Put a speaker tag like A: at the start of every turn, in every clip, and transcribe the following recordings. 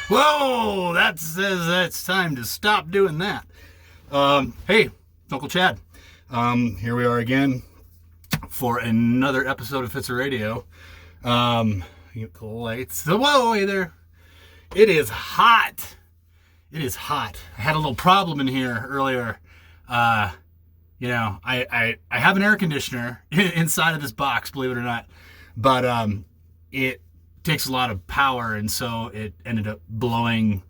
A: Whoa, that says it's time to stop doing that. Hey, Uncle Chad. Here we are again for another episode of Fitzer Radio. Get the lights. Whoa, hey there. It is hot. It is hot. I had a little problem in here earlier. I have an air conditioner inside of this box, believe it or not. But it takes a lot of power, and so it ended up blowing.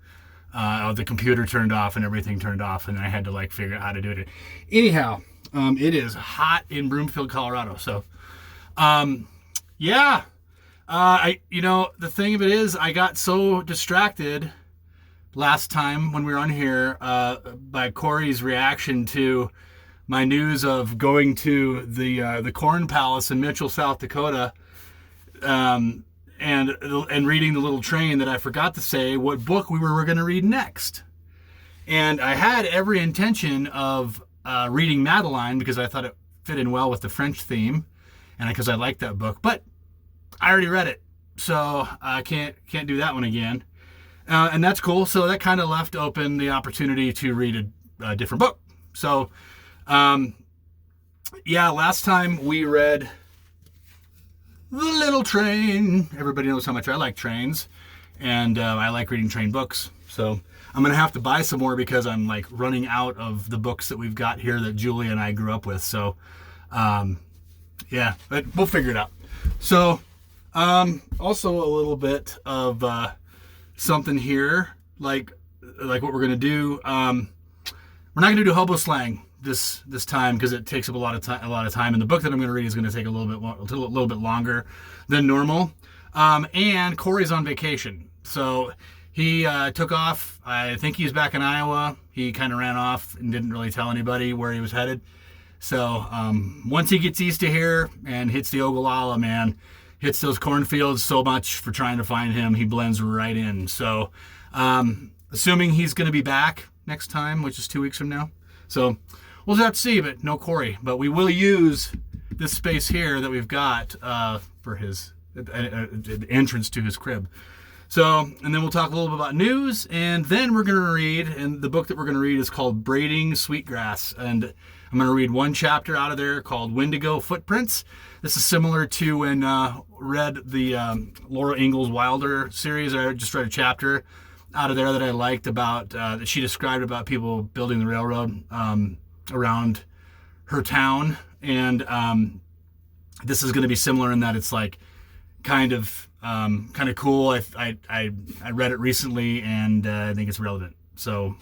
A: The computer turned off and everything turned off, and I had to figure out how to do it. Anyhow, it is hot in Broomfield, Colorado. So, the thing of it is, I got so distracted last time when we were on here by Corey's reaction to my news of going to the Corn Palace in Mitchell, South Dakota, and reading The Little Train, that I forgot to say what book we were going to read next. And I had every intention of reading Madeline because I thought it fit in well with the French theme, and because I liked that book. But I already read it, so I can't do that one again. And that's cool. So that kind of left open the opportunity to read a different book. So, last time we read The Little Train. Everybody knows how much I like trains, and I like reading train books. So I'm going to have to buy some more because I'm running out of the books that we've got here that Julie and I grew up with. So, but we'll figure it out. So, also a little bit of something here, like what we're going to do. We're not going to do hobo slang this time because it takes up a lot of time, and the book that I'm going to read is going to take a little bit longer than normal. And Corey's on vacation, so he took off. I think he's back in Iowa. He kind of ran off and didn't really tell anybody where he was headed. So once he gets east of here and hits the Ogallala, man, hits those cornfields so much for trying to find him, he blends right in. So assuming he's going to be back next time, which is 2 weeks from now. So we'll have to see, but no Corey. But we will use this space here that we've got for his entrance to his crib. So, and then we'll talk a little bit about news, and then we're going to read, and the book that we're going to read is called Braiding, Sweetgrass. And I'm going to read one chapter out of there called Windigo Footprints. This is similar to when read the Laura Ingalls Wilder series. I just read a chapter out of there that I liked about, that she described about people building the railroad around her town. And this is going to be similar in that it's kind of cool. I read it recently, and I think it's relevant. So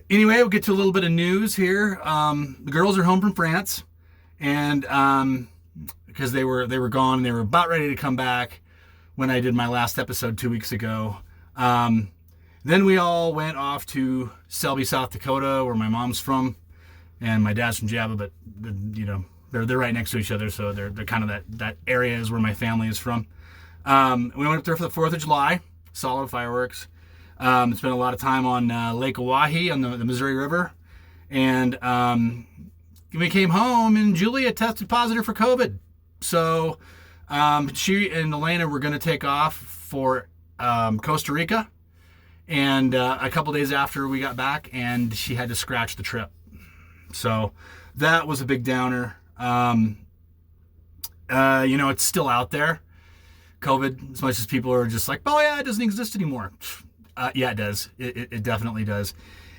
A: anyway, we'll get to a little bit of news here. The girls are home from France, and because they were gone, and they were about ready to come back when I did my last episode 2 weeks ago. Then we all went off to Selby, South Dakota, where my mom's from, and my dad's from Java, but they're right next to each other, so they're kind of that area is where my family is from. We went up there for the 4th of July, solid fireworks. Spent a lot of time on Lake Oahe on the Missouri River, and we came home, and Julia tested positive for COVID. So she and Elena were going to take off for Costa Rica, and a couple days after we got back, and she had to scratch the trip. So that was a big downer. It's still out there, COVID, as much as people are just it doesn't exist anymore. Yeah, it does. It definitely does.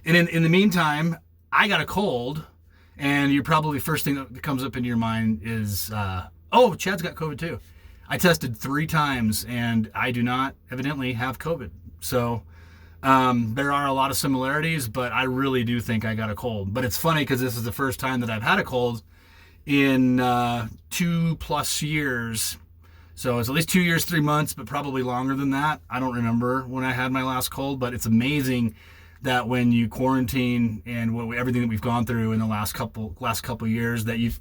A: And in the meantime, I got a cold, and you probably first thing that comes up in your mind is, Chad's got COVID too. I tested 3 times, and I do not evidently have COVID. So there are a lot of similarities, but I really do think I got a cold. But it's funny because this is the first time that I've had a cold in 2+ years. So it's at least 2 years, 3 months, but probably longer than that. I don't remember when I had my last cold, but it's amazing that when you quarantine and everything that we've gone through in the last couple years, that you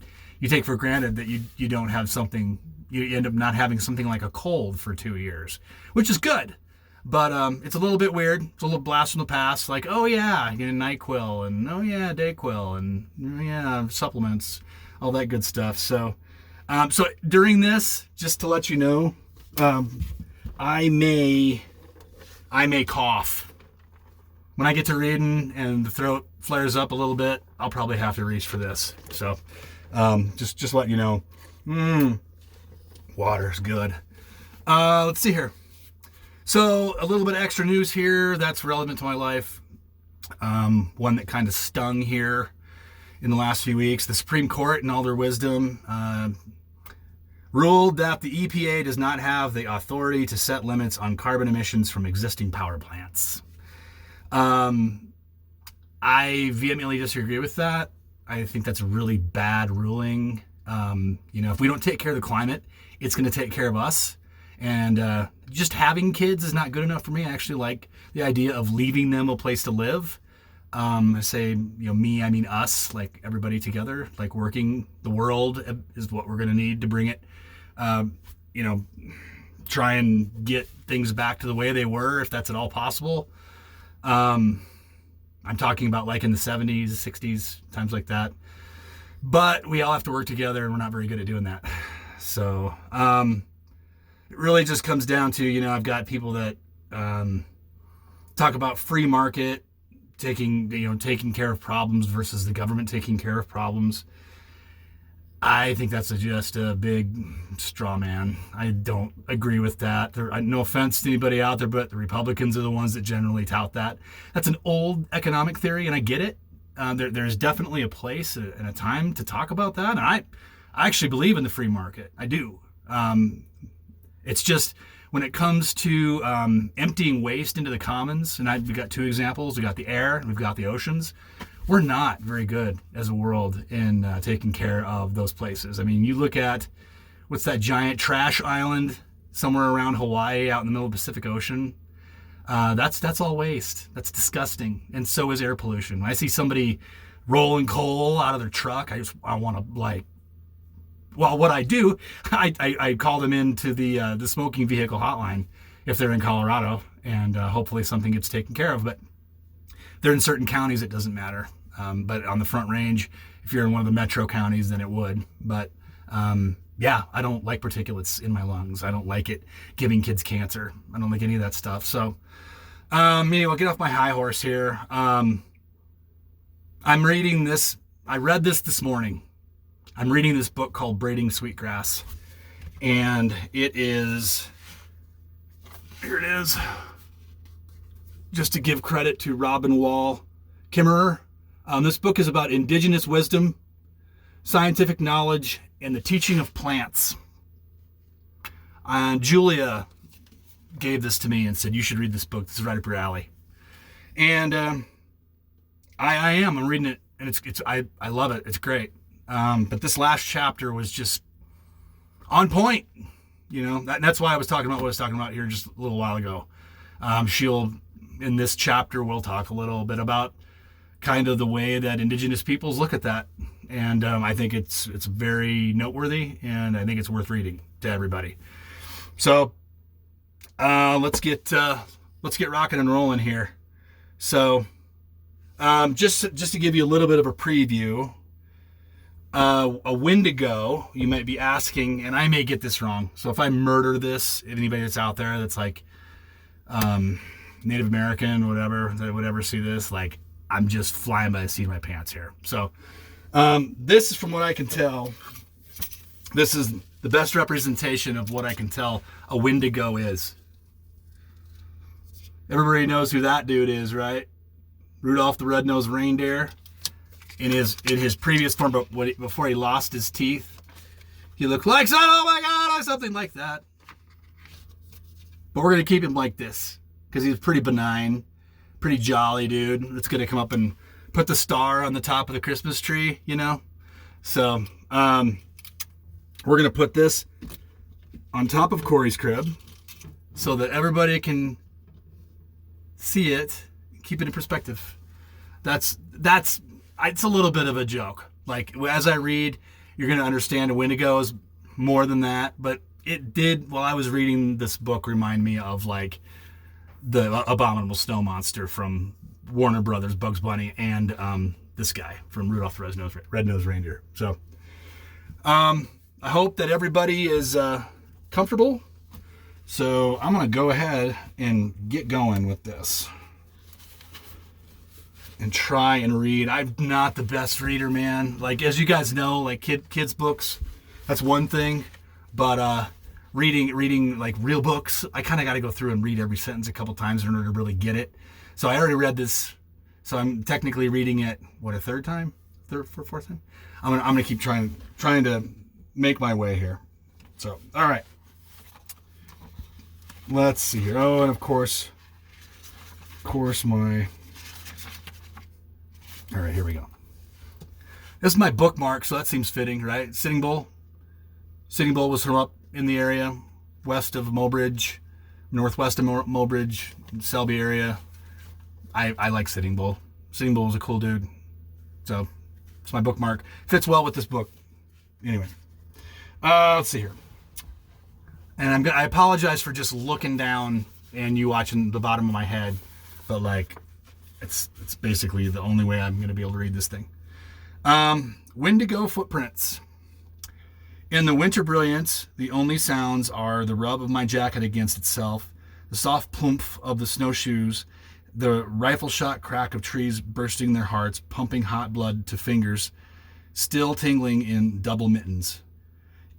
A: take for granted that you don't have something, you end up not having something like a cold for 2 years, which is good. But it's a little bit weird. It's a little blast from the past, NyQuil, and Dayquil, and supplements, all that good stuff. So during this, just to let you know, I may I may cough. When I get to reading and the throat flares up a little bit, I'll probably have to reach for this. So, just let you know. Water's good. Let's see here. So, a little bit of extra news here that's relevant to my life. One that kind of stung here in the last few weeks. The Supreme Court, in all their wisdom, ruled that the EPA does not have the authority to set limits on carbon emissions from existing power plants. I vehemently disagree with that. I think that's a really bad ruling. If we don't take care of the climate, it's going to take care of us. And just having kids is not good enough for me. I actually like the idea of leaving them a place to live. I say, me, I mean us, like everybody together, like working the world is what we're going to need to bring it, try and get things back to the way they were, if that's at all possible. I'm talking about like in the 70s, 60s, times like that. But we all have to work together, and we're not very good at doing that. So it really just comes down to, I've got people that talk about free market, taking care of problems versus the government taking care of problems. I think that's just a big straw man. I don't agree with that. No offense to anybody out there, but the Republicans are the ones that generally tout that. That's an old economic theory, and I get it. There's definitely a place and a time to talk about that. And I actually believe in the free market. I do. It's just when it comes to emptying waste into the commons, and we've got two examples. We've got the air and we've got the oceans. We're not very good as a world in taking care of those places. I mean, you look at, what's that giant trash island somewhere around Hawaii out in the middle of the Pacific Ocean? That's all waste. That's disgusting. And so is air pollution. When I see somebody rolling coal out of their truck, I want to what I do, I call them into the smoking vehicle hotline if they're in Colorado, and hopefully something gets taken care of. But they're in certain counties, it doesn't matter. But on the Front Range, if you're in one of the metro counties, then it would. But I don't like particulates in my lungs. I don't like it giving kids cancer. I don't like any of that stuff. So anyway, get off my high horse here. I'm reading this. I read this morning. I'm reading this book called Braiding, Sweetgrass. And it is, here it is, just to give credit to Robin Wall Kimmerer. This book is about indigenous wisdom, scientific knowledge, and the teaching of plants. Julia gave this to me and said, you should read this book. This is right up your alley. And I am. I'm reading it, and I love it. It's great. But this last chapter was just on point. That's why I was talking about what I was talking about here just a little while ago. In this chapter, we'll talk a little bit about kind of the way that indigenous peoples look at that. And I think it's very noteworthy, and I think it's worth reading to everybody. So let's get rocking and rolling here. So just to give you a little bit of a preview, a Windigo, you might be asking, and I may get this wrong. So if I murder this, if anybody that's out there that's like Native American, whatever, that would ever see this, like, I'm just flying by the seat of my pants here. So this is, from what I can tell, this is the best representation of what I can tell a Windigo is. Everybody knows who that dude is, right? Rudolph the Red-Nosed Reindeer. In his previous form, but before he lost his teeth, he looked like, oh my God, something like that. But we're going to keep him like this, because he's pretty benign, pretty jolly dude that's going to come up and put the star on the top of the Christmas tree, So we're going to put this on top of Corey's crib so that everybody can see it, keep it in perspective. It's a little bit of a joke. Like, as I read, you're going to understand a Windigo is more than that. But it did, while I was reading this book, remind me of, like, the abominable snow monster from Warner Brothers, Bugs Bunny, and this guy from Rudolph the Red-Nosed Reindeer. So I hope that everybody is comfortable So I'm going to go ahead and get going with this and try and read. I'm not the best reader, man. Like, as you guys know, like kids books, that's one thing. But reading like real books, I kind of got to go through and read every sentence a couple times in order to really get it. So I already read this. So I'm technically reading it, what, a fourth time? I'm gonna keep trying to make my way here. So, all right. Let's see here. Oh, and of course my... All right, here we go. This is my bookmark, so that seems fitting, right? Sitting Bull. Sitting Bull was from up in the area, west of Mobridge, northwest of Mobridge, Selby area. I like Sitting Bull. Sitting Bull was a cool dude. So, it's my bookmark. Fits well with this book. Anyway. Let's see here. And I apologize for just looking down and you watching the bottom of my head. But, like, it's basically the only way I'm going to be able to read this thing. Windigo footprints. In the winter brilliance, the only sounds are the rub of my jacket against itself, the soft plumph of the snowshoes, the rifle shot crack of trees bursting their hearts, pumping hot blood to fingers, still tingling in double mittens.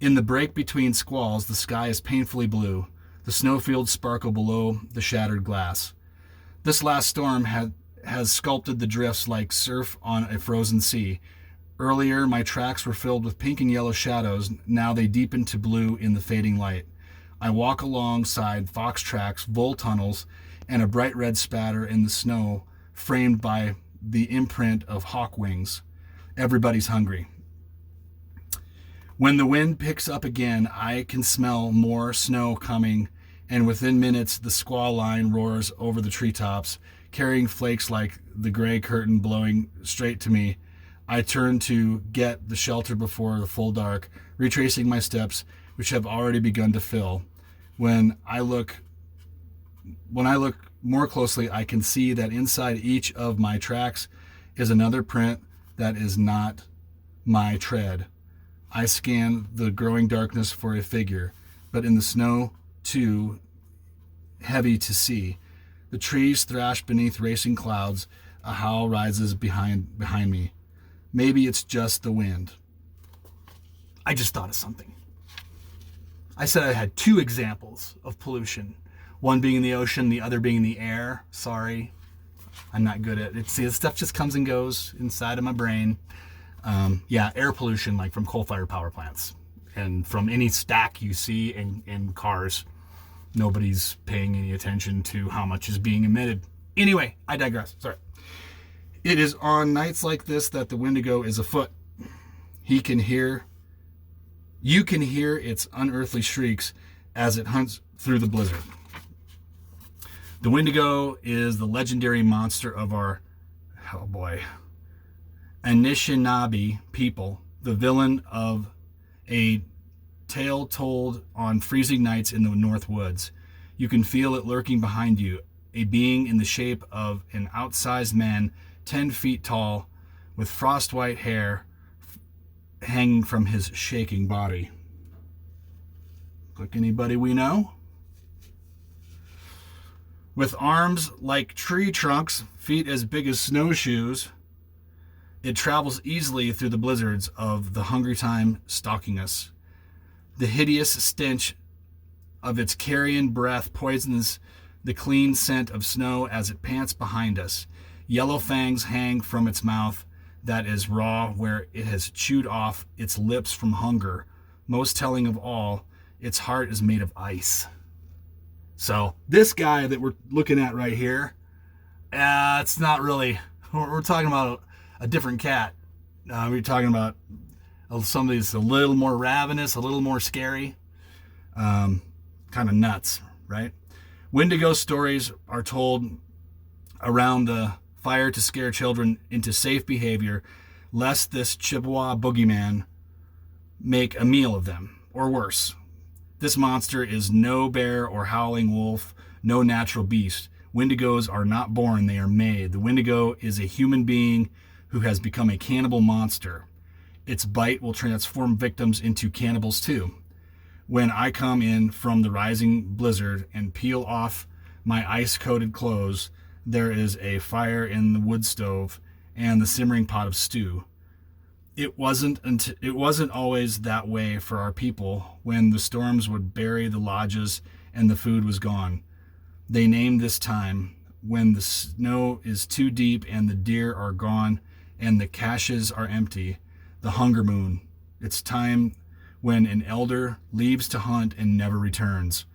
A: In the break between squalls, the sky is painfully blue. The snowfields sparkle below the shattered glass. This last storm has sculpted the drifts like surf on a frozen sea. Earlier, my tracks were filled with pink and yellow shadows. Now they deepen to blue in the fading light. I walk alongside fox tracks, vole tunnels, and a bright red spatter in the snow framed by the imprint of hawk wings. Everybody's hungry. When the wind picks up again, I can smell more snow coming, and within minutes the squall line roars over the treetops, carrying flakes like the gray curtain blowing straight to me. I turn to get the shelter before the full dark, retracing my steps, which have already begun to fill. When I look more closely, I can see that inside each of my tracks is another print that is not my tread. I scan the growing darkness for a figure, but in the snow, too heavy to see. The trees thrash beneath racing clouds. A howl rises behind me. Maybe it's just the wind. I just thought of something. I said I had two examples of pollution. One being in the ocean, the other being in the air. Sorry, I'm not good at it. See, this stuff just comes and goes inside of my brain. Air pollution, like from coal-fired power plants. And from any stack you see in cars. Nobody's paying any attention to how much is being emitted. Anyway, I digress. Sorry. It is on nights like this that the Windigo is afoot. You can hear its unearthly shrieks as it hunts through the blizzard. The Windigo is the legendary monster of our, Anishinaabe people, the villain of a tale told on freezing nights in the North Woods. You can feel it lurking behind you, a being in the shape of an outsized man 10 feet tall, with frost-white hair hanging from his shaking body. Like anybody we know? With arms like tree trunks, feet as big as snowshoes, it travels easily through the blizzards of the hungry time stalking us. The hideous stench of its carrion breath poisons the clean scent of snow as it pants behind us. Yellow fangs hang from its mouth that is raw where it has chewed off its lips from hunger. Most telling of all, its heart is made of ice. So this guy that we're looking at right here, it's not really, we're talking about a different cat. We're talking about somebody that's a little more ravenous, a little more scary, kind of nuts, right? Windigo stories are told around the fire to scare children into safe behavior, lest this Chippewa boogeyman make a meal of them, or worse. This monster is no bear or howling wolf, no natural beast. Windigos are not born, they are made. The Windigo is a human being who has become a cannibal monster. Its bite will transform victims into cannibals too. When I come in from the rising blizzard and peel off my ice-coated clothes, there is a fire in the wood stove and the simmering pot of stew. It wasn't always that way for our people when the storms would bury the lodges and the food was gone. They named this time when the snow is too deep and the deer are gone and the caches are empty, the hunger moon. It's time when an elder leaves to hunt and never returns.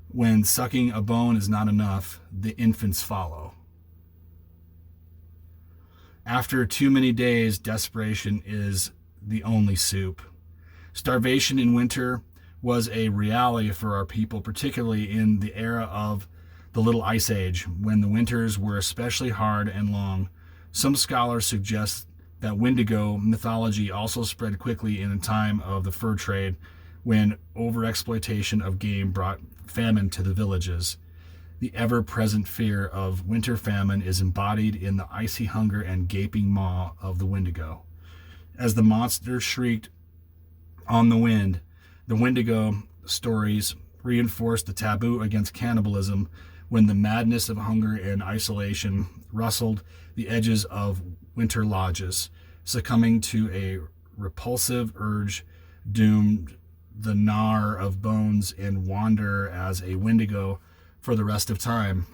A: When sucking a bone is not enough, the infants follow. After too many days, desperation is the only soup. Starvation in winter was a reality for our people, particularly in the era of the Little Ice Age, when the winters were especially hard and long. Some scholars suggest that Windigo mythology also spread quickly in a time of the fur trade, when overexploitation of game brought famine to the villages. The ever-present fear of winter famine is embodied in the icy hunger and gaping maw of the Windigo. As the monster shrieked on the wind, the Windigo stories reinforced the taboo against cannibalism when the madness of hunger and isolation rustled the edges of winter lodges, succumbing to a repulsive urge doomed the gnawer of bones and wander as a Windigo for the rest of time.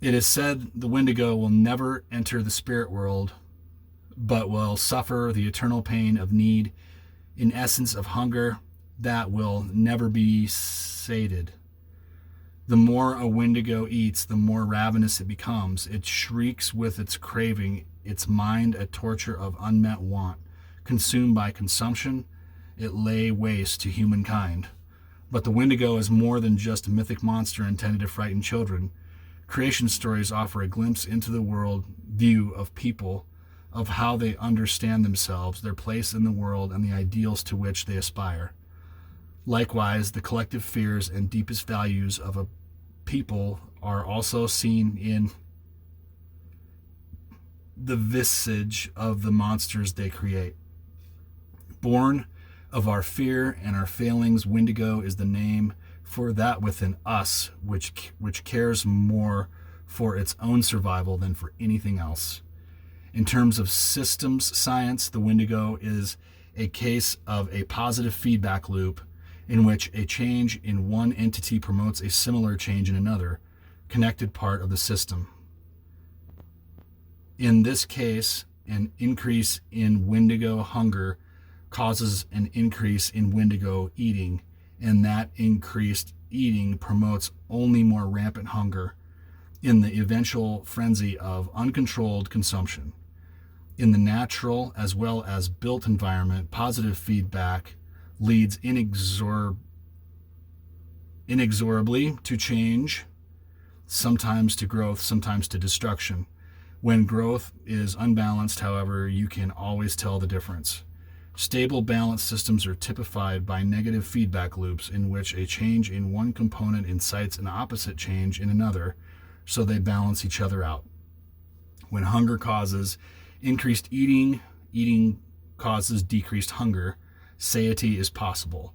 A: It is said the Windigo will never enter the spirit world, but will suffer the eternal pain of need, in essence of hunger that will never be sated. The more a Windigo eats, the more ravenous it becomes. It shrieks with its craving, its mind a torture of unmet want. Consumed by consumption, it lay waste to humankind. But the Windigo is more than just a mythic monster intended to frighten children. Creation stories offer a glimpse into the world view of people, of how they understand themselves, their place in the world, and the ideals to which they aspire. Likewise, the collective fears and deepest values of a people are also seen in the visage of the monsters they create. Born of our fear and our failings, Windigo is the name for that within us which cares more for its own survival than for anything else. In terms of systems science, the Windigo is a case of a positive feedback loop in which a change in one entity promotes a similar change in another, connected part of the system. In this case, an increase in Windigo hunger causes an increase in Windigo eating, and that increased eating promotes only more rampant hunger in the eventual frenzy of uncontrolled consumption. In the natural as well as built environment, positive feedback leads inexorably to change, sometimes to growth, sometimes to destruction. When growth is unbalanced, however, you can always tell the difference. Stable, balanced systems are typified by negative feedback loops in which a change in one component incites an opposite change in another, so they balance each other out. When hunger causes increased eating, eating causes decreased hunger, satiety is possible.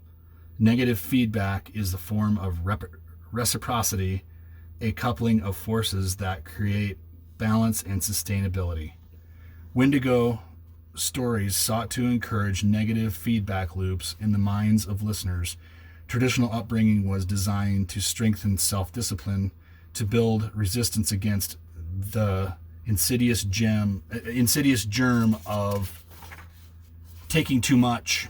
A: Negative feedback is the form of reciprocity, a coupling of forces that create balance and sustainability. Windigo stories sought to encourage negative feedback loops in the minds of listeners. Traditional upbringing was designed to strengthen self-discipline, to build resistance against the insidious germ of taking too much.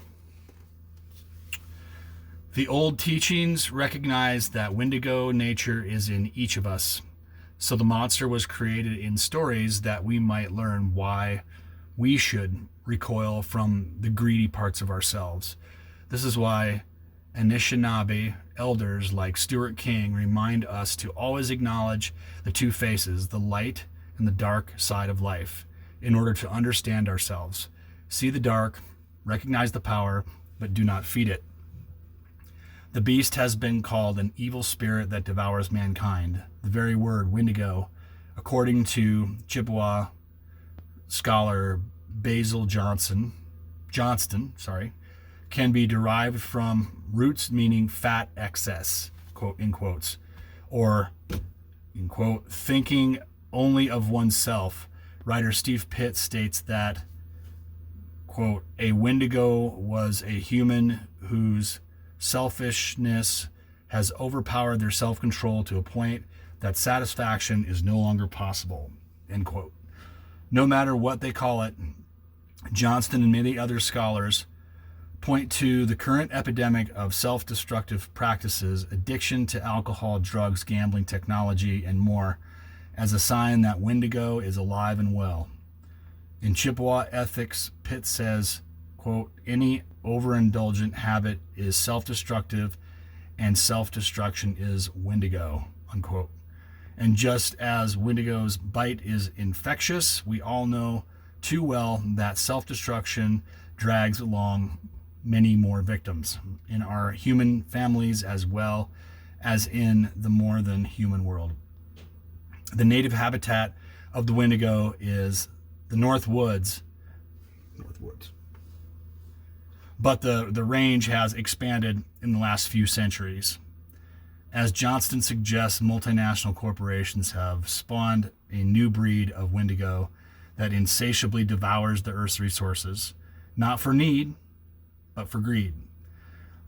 A: The old teachings recognize that Windigo nature is in each of us. So the monster was created in stories that we might learn why we should recoil from the greedy parts of ourselves. This is why Anishinaabe elders like Stuart King remind us to always acknowledge the two faces, the light and the dark side of life, in order to understand ourselves. See the dark, recognize the power, but do not feed it. The beast has been called an evil spirit that devours mankind. The very word Windigo, according to Chippewa scholar Basil Johnston, can be derived from roots meaning fat excess, quote in quotes, or in quote, thinking only of oneself. Writer Steve Pitt states that, quote, a Windigo was a human whose selfishness has overpowered their self-control to a point that satisfaction is no longer possible, end quote. No matter what they call it, Johnston and many other scholars point to the current epidemic of self-destructive practices, addiction to alcohol, drugs, gambling, technology, and more, as a sign that Windigo is alive and well. In Chippewa Ethics, Pitt says, quote, any overindulgent habit is self-destructive and self-destruction is Windigo, unquote. And just as Windigo's bite is infectious, we all know too well that self-destruction drags along many more victims in our human families as well as in the more than human world. The native habitat of the Windigo is the North Woods. But the range has expanded in the last few centuries. As Johnston suggests, multinational corporations have spawned a new breed of Windigo that insatiably devours the Earth's resources, not for need, but for greed.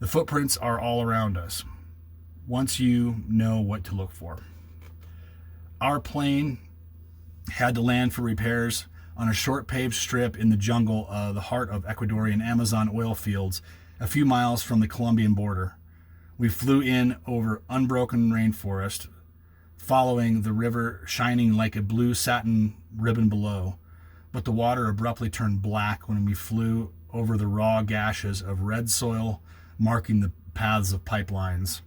A: The footprints are all around us, once you know what to look for. Our plane had to land for repairs on a short paved strip in the jungle of the heart of Ecuadorian Amazon oil fields, a few miles from the Colombian border. We flew in over unbroken rainforest, following the river shining like a blue satin ribbon below, but the water abruptly turned black when we flew over the raw gashes of red soil marking the paths of pipelines.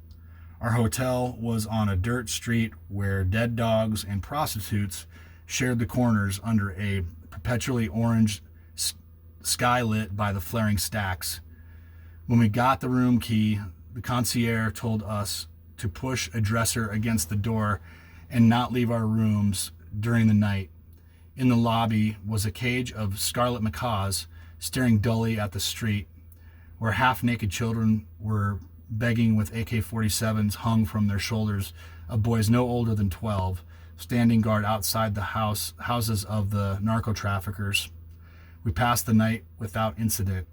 A: Our hotel was on a dirt street where dead dogs and prostitutes shared the corners under a perpetually orange sky lit by the flaring stacks. When we got the room key, the concierge told us to push a dresser against the door and not leave our rooms during the night. In the lobby was a cage of scarlet macaws staring dully at the street, where half-naked children were begging with AK-47s hung from their shoulders of boys no older than 12, standing guard outside the houses of the narco-traffickers. We passed the night without incident.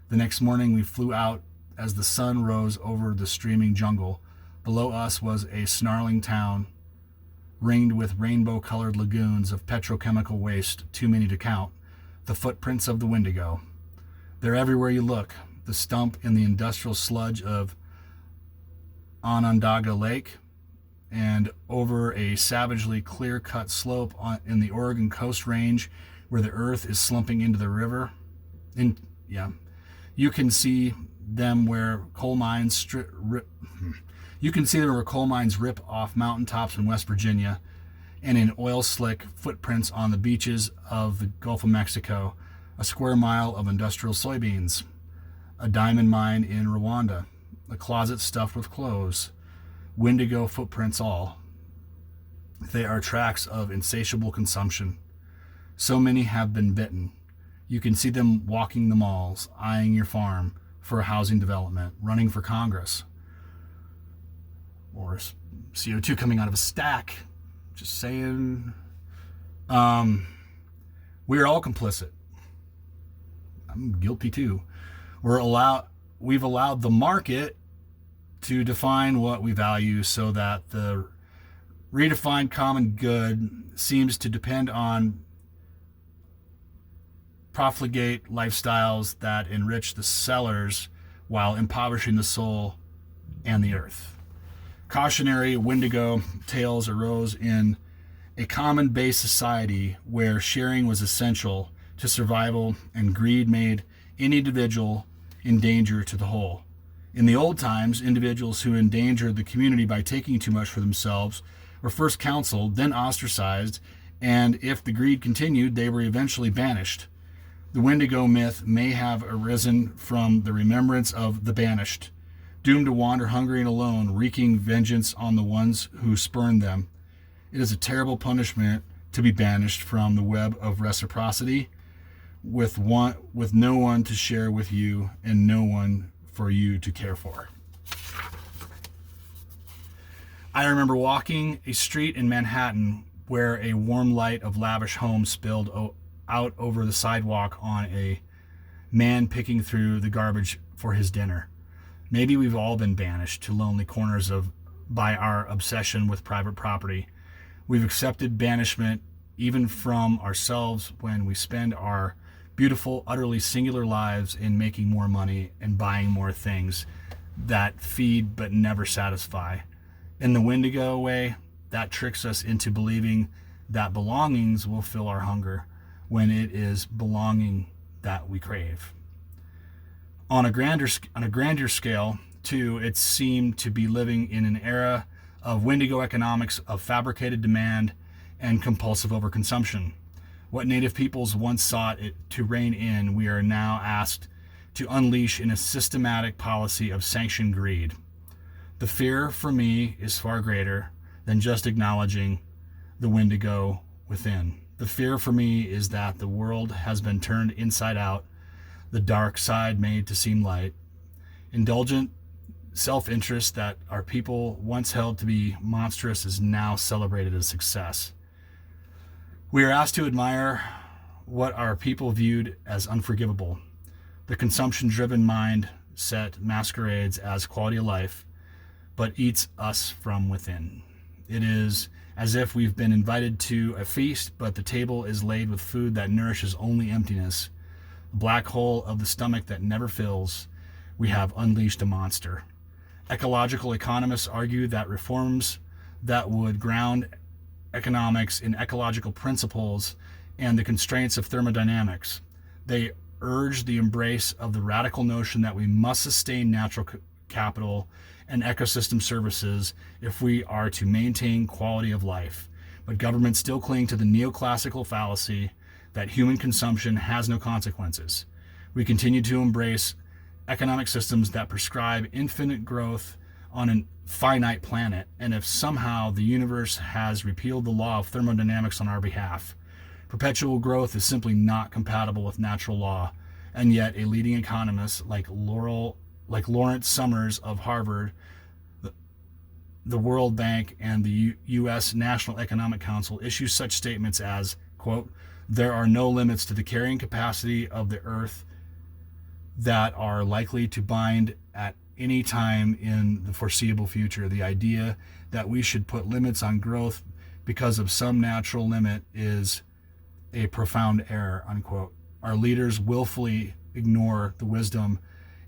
A: The next morning we flew out as the sun rose over the streaming jungle. Below us was a snarling town, ringed with rainbow-colored lagoons of petrochemical waste, too many to count, the footprints of the Windigo. They're everywhere you look. The stump in the industrial sludge of Onondaga Lake, and over a savagely clear-cut slope in the Oregon Coast Range where the earth is slumping into the river. You can see them where coal mines rip off mountaintops in West Virginia, and in oil-slick footprints on the beaches of the Gulf of Mexico, a square mile of industrial soybeans, a diamond mine in Rwanda, a closet stuffed with clothes, Windigo footprints all. They are tracks of insatiable consumption. So many have been bitten. You can see them walking the malls, eyeing your farm for a housing development, running for Congress, or CO2 coming out of a stack. Just saying. We are all complicit. I'm guilty too. We've allowed the market to define what we value, so that the redefined common good seems to depend on profligate lifestyles that enrich the sellers while impoverishing the soul and the earth. Cautionary Windigo tales arose in a common-based society where sharing was essential to survival and greed made any individual in danger to the whole. In the old times, individuals who endangered the community by taking too much for themselves were first counseled, then ostracized, and if the greed continued, they were eventually banished. The Windigo myth may have arisen from the remembrance of the banished, doomed to wander hungry and alone, wreaking vengeance on the ones who spurned them. It is a terrible punishment to be banished from the web of reciprocity, with no one to share with you and no one for you to care for. I remember walking a street in Manhattan where a warm light of lavish homes spilled out over the sidewalk on a man picking through the garbage for his dinner. Maybe we've all been banished to lonely corners by our obsession with private property. We've accepted banishment even from ourselves when we spend our beautiful, utterly singular lives in making more money and buying more things that feed but never satisfy. In the Windigo way, that tricks us into believing that belongings will fill our hunger when it is belonging that we crave. On a grander scale, too, it seemed to be living in an era of Windigo economics of fabricated demand and compulsive overconsumption. What native peoples once sought it to rein in, we are now asked to unleash in a systematic policy of sanctioned greed. The fear for me is far greater than just acknowledging the Windigo within. The fear for me is that the world has been turned inside out, the dark side made to seem light. Indulgent self-interest that our people once held to be monstrous is now celebrated as success. We are asked to admire what our people viewed as unforgivable. The consumption-driven mindset masquerades as quality of life, but eats us from within. It is as if we've been invited to a feast, but the table is laid with food that nourishes only emptiness. The black hole of the stomach that never fills. We have unleashed a monster. Ecological economists argue that reforms that would ground economics in ecological principles and the constraints of thermodynamics. They urge the embrace of the radical notion that we must sustain natural capital and ecosystem services if we are to maintain quality of life. But governments still cling to the neoclassical fallacy that human consumption has no consequences. We continue to embrace economic systems that prescribe infinite growth on a finite planet, and if somehow the universe has repealed the law of thermodynamics on our behalf. Perpetual growth is simply not compatible with natural law, and yet a leading economist like Lawrence Summers of Harvard, the World Bank, and the U.S. National Economic Council issue such statements as, quote, "There are no limits to the carrying capacity of the earth that are likely to bind at any time in the foreseeable future. The idea that we should put limits on growth because of some natural limit is a profound error," unquote. Our leaders willfully ignore the wisdom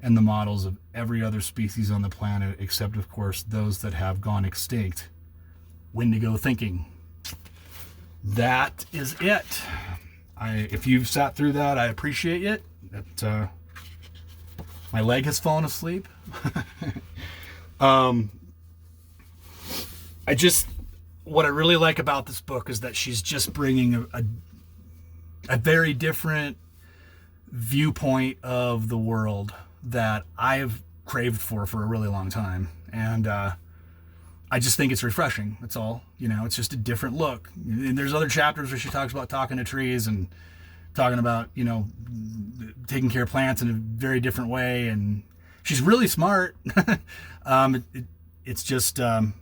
A: and the models of every other species on the planet, except, of course, those that have gone extinct. Windigo thinking. That is it. If you've sat through that, I appreciate it. My leg has fallen asleep. What I really like about this book is that she's just bringing a very different viewpoint of the world that I've craved for a really long time. And I just think it's refreshing. That's all. It's just a different look. And there's other chapters where she talks about talking to trees and talking about, taking care of plants in a very different way. And she's really smart. It's just, I'm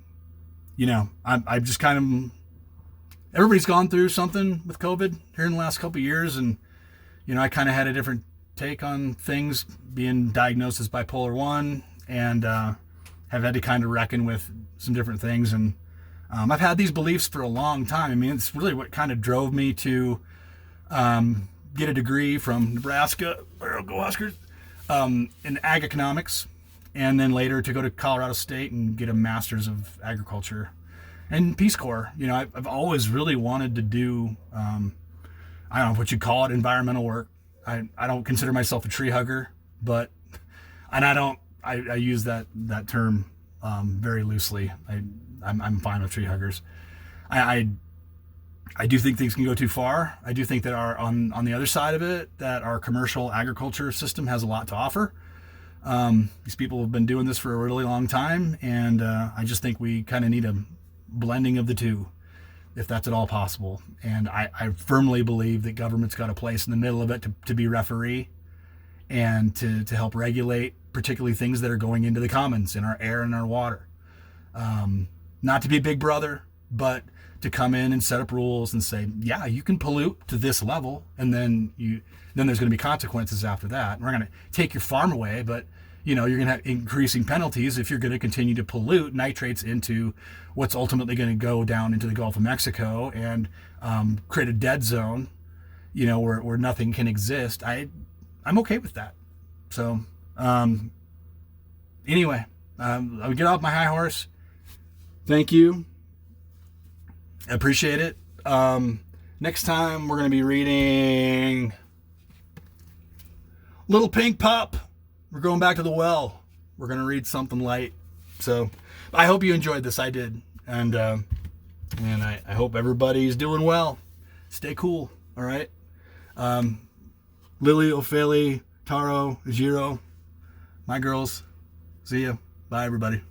A: just kind of, everybody's gone through something with COVID here in the last couple of years. And, I kind of had a different take on things, being diagnosed as bipolar 1, and have had to kind of reckon with some different things. And I've had these beliefs for a long time. I mean, it's really what kind of drove me to get a degree from Nebraska, go Huskers, in ag economics, and then later to go to Colorado State and get a master's of agriculture and Peace Corps. I've always really wanted to do, I don't know what you call it, environmental work. I don't consider myself a tree hugger, but, and I use that term very loosely. I'm fine with tree huggers. I do think things can go too far. I do think that on the other side of it, that our commercial agriculture system has a lot to offer. These people have been doing this for a really long time, and I just think we kind of need a blending of the two. if that's at all possible. And I firmly believe that government's got a place in the middle of it to be referee and to help regulate particularly things that are going into the commons, in our air and our water. Not to be big brother, but to come in and set up rules and say, yeah, you can pollute to this level, and then there's going to be consequences after that. We're going to take your farm away, but you're going to have increasing penalties if you're going to continue to pollute nitrates into what's ultimately going to go down into the Gulf of Mexico and create a dead zone, where nothing can exist. I'm okay with that. So anyway, I'll get off my high horse. Thank you. I appreciate it. Next time we're going to be reading Little Pink Pup. We're going back to the well. We're going to read something light. So I hope you enjoyed this. I did. And I hope everybody's doing well. Stay cool. All right. Lily, Ophelia, Taro, Jiro, my girls. See ya. Bye, everybody.